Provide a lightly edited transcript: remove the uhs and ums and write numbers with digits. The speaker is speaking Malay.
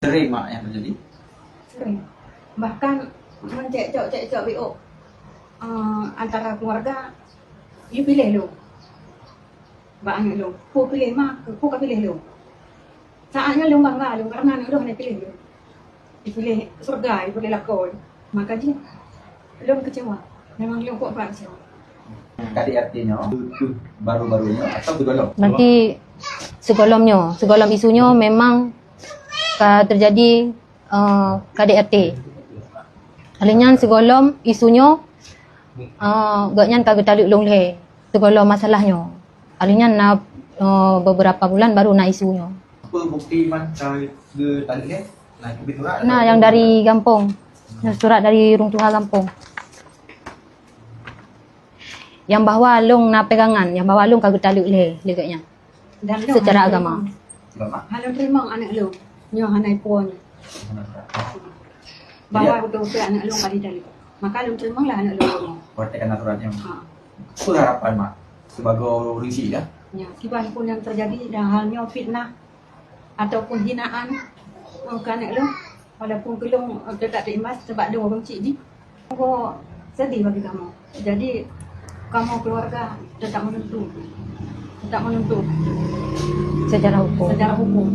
Sering mak yang terjadi? Sering. Bahkan mencekcok BO antara keluarga, you pilih lu. Bak anak lu, ku pilih mak, ku kan pilih lu. Saatnya lu bangga lu karena anak lu hanya pilih lu. Dipilih surga, dipilih lakon. Maka dia lu kecewa. Memang lu kok kecewa. KDRT-nya baru-barunya atau begolong? Nanti segolom isunya memang terjadi KDRT. Alinyan segolom isunya gaknyan kagak taluk long le. Segolom masalahnya. Alinyan na beberapa bulan baru na isunya. Apa bukti man ke tadi ni? Nah, kebetulan. Nah, yang dari Gampong. Yang surat dari Rung Tuha Gampong. Yang bahwa long na pegangan, yang bahwa long kagak taluk le gaknya. Dan lu Secara agama. Lama. Halu terima anak lu, nyo hanai puan. Bawa betul-betul anak lu kali dalil. Maka lu terima lah anak lu. Praktekkan aturannya. Ha. Apa harapan mak sebagai ringsi ya? Ya, kiban pun yang terjadi dan halnya fitnah ataupun hinaan ke anak lu, walaupun kelung tidak terima sebab dia orang cik ni. Aku sedih bagi kamu. Jadi kamu keluarga tetap menuntut Secara hukum. secara hukum.